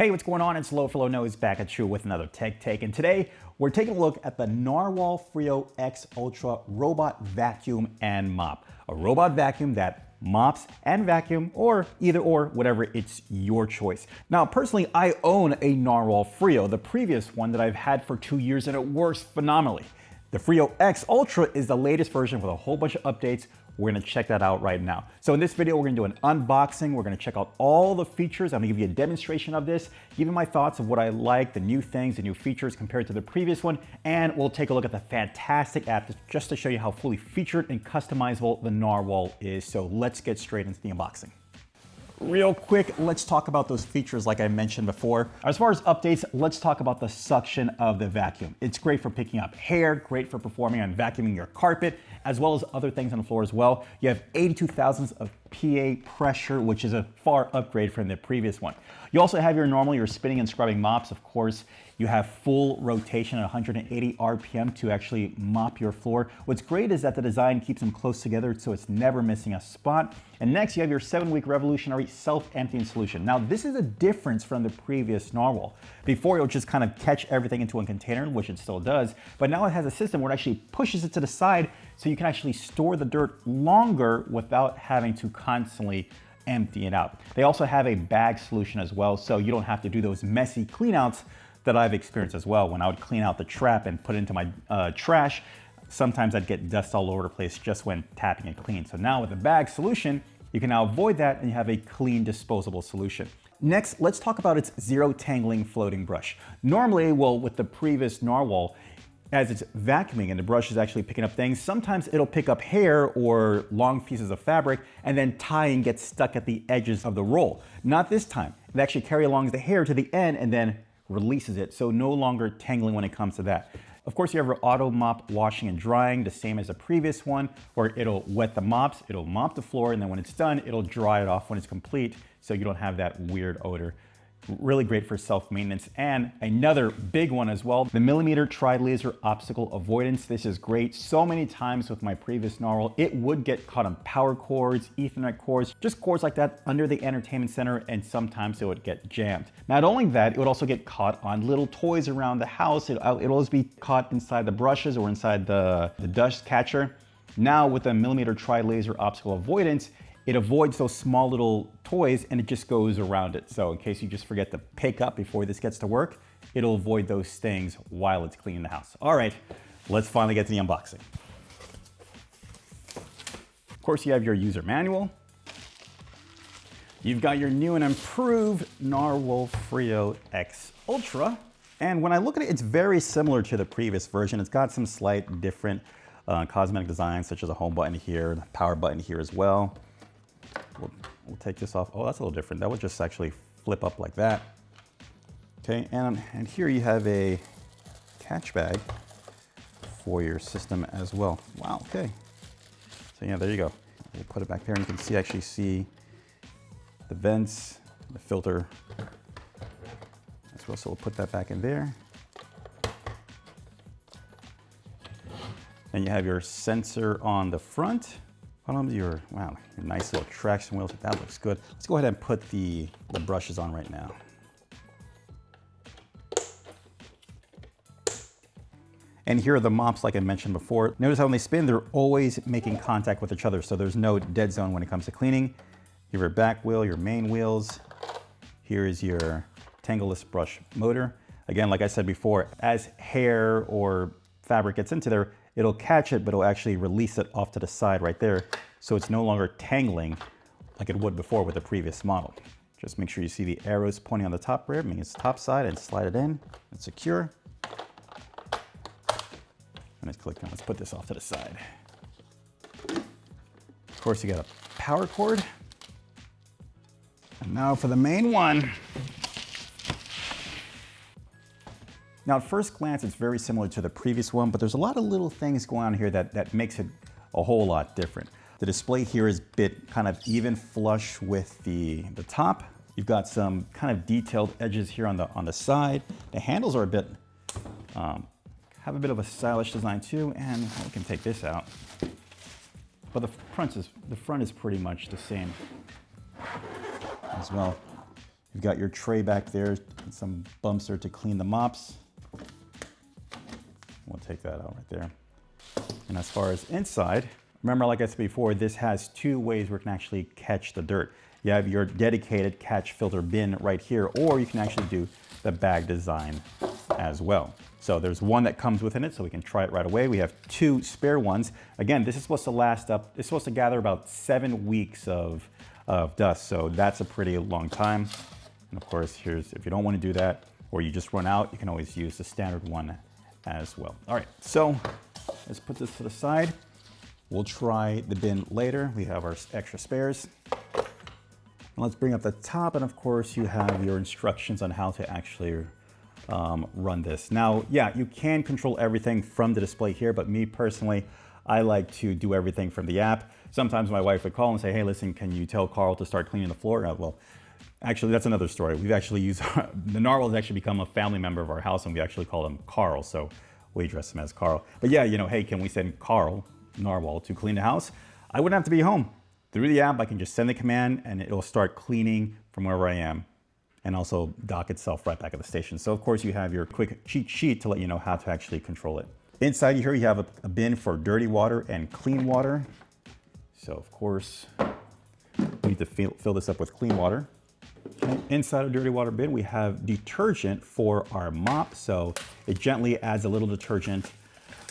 Hey, what's going on? It's Low Nose back at you with another tech take, and today we're taking a look at the Narwal Freo X Ultra robot vacuum and mop. A robot vacuum that mops and vacuum, or either or, whatever, it's your choice. Now, personally, I own a Narwal Freo, the previous one that I've had for 2 years, and it works phenomenally. The Freo X Ultra is the latest version with a whole bunch of updates. We're gonna check that out right now. So in this video, we're gonna do an unboxing. We're gonna check out all the features. I'm gonna give you a demonstration of this, give you my thoughts of what I like, the new things, the new features compared to the previous one, and we'll take a look at the fantastic app just to show you how fully featured and customizable the Narwal is. So let's get straight into the unboxing. Real quick, let's talk about those features like I mentioned before. As far as updates, let's talk about the suction of the vacuum. It's great for picking up hair, great for performing on vacuuming your carpet, as well as other things on the floor as well. You have 82 thousandths of PA pressure, which is a far upgrade from the previous one. You also have your spinning and scrubbing mops, of course. You have full rotation at 180 RPM to actually mop your floor. What's great is that the design keeps them close together so it's never missing a spot. And next you have your 7-week revolutionary self-emptying solution. Now this is a difference from the previous Narwal. Before it'll just kind of catch everything into a container, which it still does, but now it has a system where it actually pushes it to the side so you can actually store the dirt longer without having to constantly empty it out. They also have a bag solution as well, so you don't have to do those messy cleanouts that I've experienced as well. When I would clean out the trap and put it into my trash, sometimes I'd get dust all over the place just when tapping it clean. So now with the bag solution, you can now avoid that and you have a clean disposable solution. Next, let's talk about its zero tangling floating brush. Normally, well, with the previous Narwal, as it's vacuuming and the brush is actually picking up things, sometimes it'll pick up hair or long pieces of fabric and then tie and get stuck at the edges of the roll. Not this time. It actually carries along the hair to the end and then releases it, so no longer tangling when it comes to that. Of course, you have your auto mop washing and drying, the same as the previous one, where it'll wet the mops, it'll mop the floor, and then when it's done, it'll dry it off when it's complete, so you don't have that weird odor. Really great for self-maintenance. And another big one as well, the millimeter tri-laser obstacle avoidance. This is great. So many times with my previous Narwal, it would get caught on power cords, Ethernet cords, just cords like that under the entertainment center, and sometimes it would get jammed. Not only that, it would also get caught on little toys around the house. It'll always be caught inside the brushes or inside the dust catcher. Now with the millimeter tri-laser obstacle avoidance, it avoids those small little toys and it just goes around it. So in case you just forget to pick up before this gets to work, it'll avoid those things while it's cleaning the house. All right, let's finally get to the unboxing. Of course, you have your user manual. You've got your new and improved Narwal Freo X Ultra. And when I look at it, it's very similar to the previous version. It's got some slight different cosmetic designs, such as a home button here, the power button here as well. We'll take this off. Oh, that's a little different. That would just actually flip up like that. Okay, and here you have a catch bag for your system as well. Wow, okay. So yeah, there you go. We'll put it back there and you can actually see the vents, the filter as well. So we'll put that back in there. Then you have your sensor on the front. Your nice little traction wheels. That looks good. Let's go ahead and put the brushes on right now. And here are the mops like I mentioned before. Notice how when they spin, they're always making contact with each other, so there's no dead zone when it comes to cleaning. You have your back wheel, your main wheels. Here is your tangleless brush motor. Again, like I said before, as hair or fabric gets into there, it'll catch it, but it'll actually release it off to the side right there. So it's no longer tangling like it would before with the previous model. Just make sure you see the arrows pointing on the top rib, meaning it's the top side, and slide it in. It's secure. And it's clicked on. Let's put this off to the side. Of course, you got a power cord. And now for the main one. Now, at first glance, it's very similar to the previous one, but there's a lot of little things going on here that makes it a whole lot different. The display here is bit kind of even flush with the top. You've got some kind of detailed edges here on the side. The handles are a bit, have a bit of a stylish design too, and we can take this out. But the front is pretty much the same as well. You've got your tray back there, and some bumps there to clean the mops. We'll take that out right there. And as far as inside, remember, like I said before, this has two ways where it can actually catch the dirt. You have your dedicated catch filter bin right here, or you can actually do the bag design as well. So there's one that comes within it, so we can try it right away. We have two spare ones. Again, this is supposed to last up, it's supposed to gather about 7 weeks of dust, so that's a pretty long time. And of course, here's, if you don't want to do that, or you just run out, you can always use the standard one as well. All right, so let's put this to the side. We'll try the bin later. We have our extra spares. And let's bring up the top, and of course, you have your instructions on how to actually run this. Now, yeah, you can control everything from the display here, but me personally, I like to do everything from the app. Sometimes my wife would call and say, hey, listen, can you tell Carl to start cleaning the floor? Well, actually, that's another story. We've actually used, the Narwhal has actually become a family member of our house, and we actually call him Carl, so we address him as Carl. But yeah, you know, hey, can we send Carl, Narwhal, to clean the house? I wouldn't have to be home. Through the app, I can just send the command and it'll start cleaning from wherever I am, and also dock itself right back at the station. So of course you have your quick cheat sheet to let you know how to actually control it. Inside here you have a bin for dirty water and clean water. So of course we need to fill this up with clean water. Okay. Inside a dirty water bin we have detergent for our mop. So it gently adds a little detergent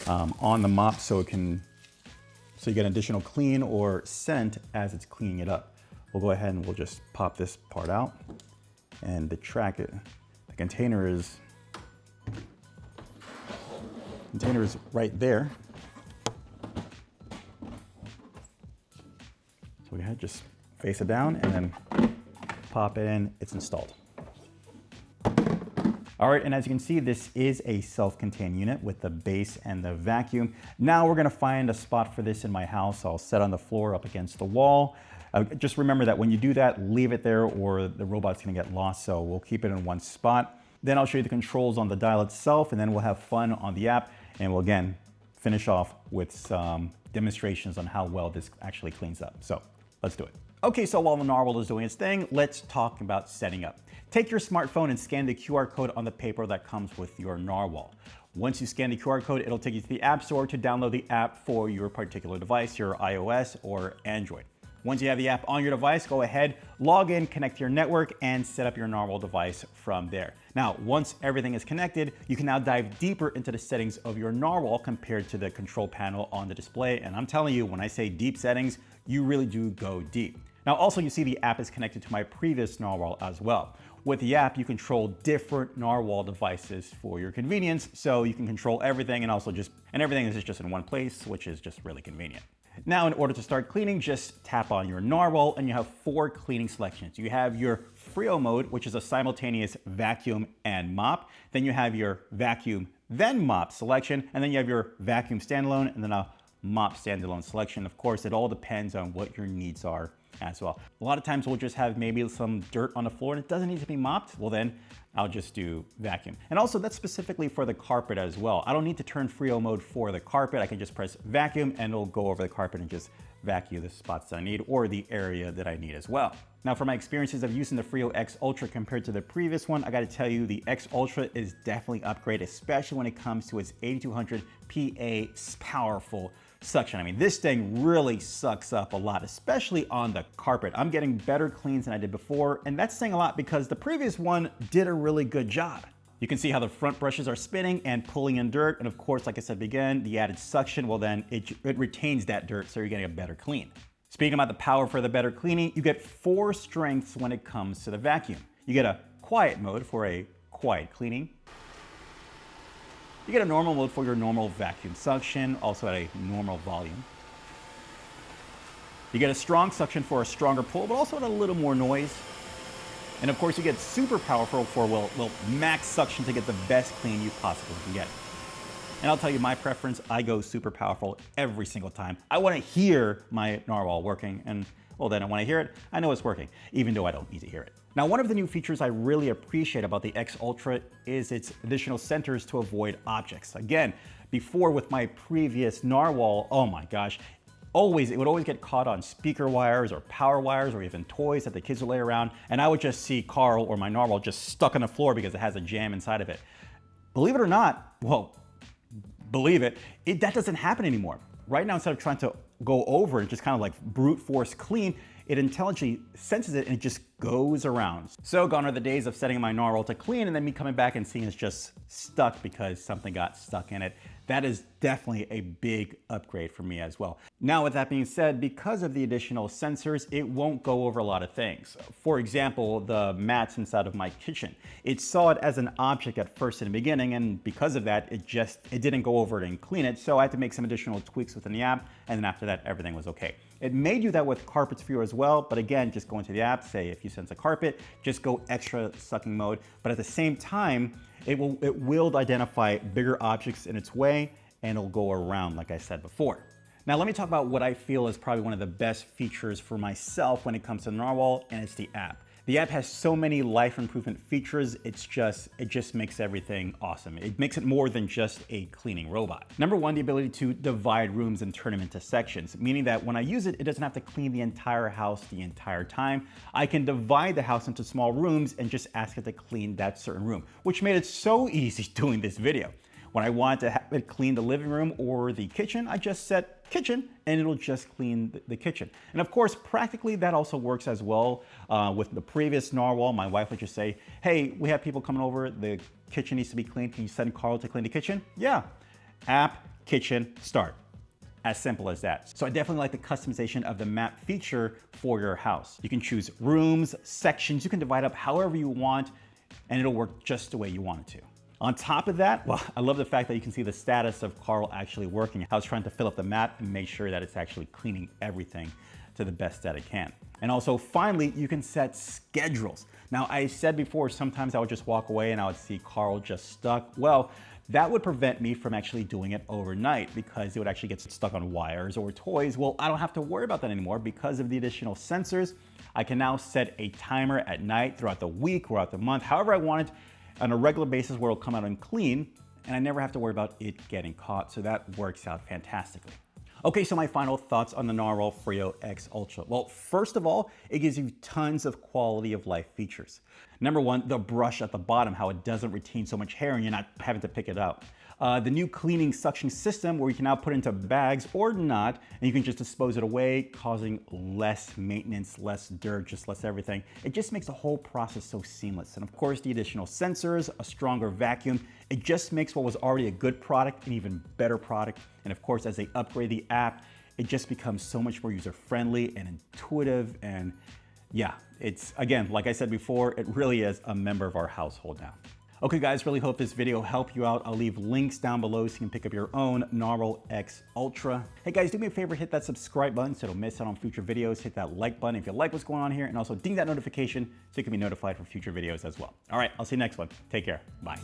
on the mop so you get additional clean or scent as it's cleaning it up. We'll go ahead and we'll just pop this part out, and the container is right there. So we go ahead, just face it down and then pop it in, it's installed. All right, and as you can see, this is a self-contained unit with the base and the vacuum. Now we're gonna find a spot for this in my house. I'll set on the floor up against the wall. Just remember that when you do that, leave it there or the robot's gonna get lost, so we'll keep it in one spot. Then I'll show you the controls on the dial itself, and then we'll have fun on the app, and we'll again finish off with some demonstrations on how well this actually cleans up. So let's do it. Okay, so while the Narwhal is doing its thing, let's talk about setting up. Take your smartphone and scan the QR code on the paper that comes with your Narwhal. Once you scan the QR code, it'll take you to the App Store to download the app for your particular device, your iOS or Android. Once you have the app on your device, go ahead, log in, connect to your network, and set up your Narwhal device from there. Now, once everything is connected, you can now dive deeper into the settings of your Narwhal compared to the control panel on the display. And I'm telling you, when I say deep settings, you really do go deep. Now, also you see the app is connected to my previous Narwhal as well. With the app, you control different Narwhal devices for your convenience, so you can control everything and everything is just in one place, which is just really convenient. Now, in order to start cleaning, just tap on your Narwhal and you have 4 cleaning selections. You have your Freo mode, which is a simultaneous vacuum and mop. Then you have your vacuum, then mop selection, and then you have your vacuum standalone and then a mop standalone selection. Of course, it all depends on what your needs are as well. A lot of times we'll just have maybe some dirt on the floor and it doesn't need to be mopped. Well, then I'll just do vacuum. And also that's specifically for the carpet as well. I don't need to turn Freo mode for the carpet. I can just press vacuum and it'll go over the carpet and just vacuum the spots that I need or the area that I need as well. Now, for my experiences of using the Freo X Ultra compared to the previous one, I gotta tell you, the X Ultra is definitely upgraded, especially when it comes to its 8200 PA powerful suction. I mean, this thing really sucks up a lot, especially on the carpet. I'm getting better cleans than I did before, and that's saying a lot because the previous one did a really good job. You can see how the front brushes are spinning and pulling in dirt, and of course, like I said again, the added suction, well then it retains that dirt, so you're getting a better clean. Speaking about the power for the better cleaning, you get 4 strengths when it comes to the vacuum. You get a quiet mode for a quiet cleaning. You get a normal mode for your normal vacuum suction, also at a normal volume. You get a strong suction for a stronger pull, but also at a little more noise. And of course, you get super powerful for, well, max suction to get the best clean you possibly can get. And I'll tell you my preference, I go super powerful every single time. I want to hear my Narwhal working, and well then when I hear it, I know it's working, even though I don't need to hear it. Now, one of the new features I really appreciate about the X Ultra is its additional centers to avoid objects. Again, before with my previous Narwhal, oh my gosh, it would always get caught on speaker wires or power wires or even toys that the kids would lay around. And I would just see Carl or my Narwhal just stuck on the floor because it has a jam inside of it. Believe it or not, well, believe it, that doesn't happen anymore. Right now, instead of trying to go over and just kind of like brute force clean, it intelligently senses it and it just goes around. So gone are the days of setting my Narwhal to clean and then me coming back and seeing it's just stuck because something got stuck in it. That is definitely a big upgrade for me as well. Now, with that being said, because of the additional sensors, it won't go over a lot of things. For example, the mats inside of my kitchen. It saw it as an object at first in the beginning, and because of that, it didn't go over it and clean it, so I had to make some additional tweaks within the app, and then after that, everything was okay. It may do that with carpets for you as well, but again, just go into the app, say if you sense a carpet, just go extra sucking mode, but at the same time, it will identify bigger objects in its way and it'll go around like I said before. Now let me talk about what I feel is probably one of the best features for myself when it comes to Narwhal, and it's the app. The app has so many life improvement features, it just makes everything awesome. It makes it more than just a cleaning robot. Number one, the ability to divide rooms and turn them into sections, meaning that when I use it, it doesn't have to clean the entire house the entire time. I can divide the house into small rooms and just ask it to clean that certain room, which made it so easy doing this video. When I want to have it clean the living room or the kitchen, I just set kitchen and it'll just clean the kitchen. And of course, practically that also works as well. With the previous Narwhal, my wife would just say, hey, we have people coming over, the kitchen needs to be cleaned. Can you send Carl to clean the kitchen? Yeah, app, kitchen, start. As simple as that. So I definitely like the customization of the map feature for your house. You can choose rooms, sections, you can divide up however you want, and it'll work just the way you want it to. On top of that, well, I love the fact that you can see the status of Carl actually working. I was trying to fill up the map and make sure that it's actually cleaning everything to the best that it can. And also, finally, you can set schedules. Now, I said before, sometimes I would just walk away and I would see Carl just stuck. Well, that would prevent me from actually doing it overnight because it would actually get stuck on wires or toys. Well, I don't have to worry about that anymore because of the additional sensors. I can now set a timer at night, throughout the week, throughout the month, however I want it, on a regular basis where it'll come out and clean, and I never have to worry about it getting caught, so that works out fantastically. Okay, so my final thoughts on the Narwal Freo X Ultra. Well, first of all, it gives you tons of quality of life features. Number one, the brush at the bottom, how it doesn't retain so much hair and you're not having to pick it out. The new cleaning suction system where you can now put it into bags or not, and you can just dispose it away, causing less maintenance, less dirt, just less everything. It just makes the whole process so seamless. And of course, the additional sensors, a stronger vacuum, it just makes what was already a good product an even better product. And of course, as they upgrade the app, it just becomes so much more user-friendly and intuitive. And yeah, it's, again, like I said before, it really is a member of our household now. Okay guys, really hope this video helped you out. I'll leave links down below so you can pick up your own Narwal X Ultra. Hey guys, do me a favor, hit that subscribe button so you don't miss out on future videos. Hit that like button if you like what's going on here, and also ding that notification so you can be notified for future videos as well. All right, I'll see you next one. Take care. Bye.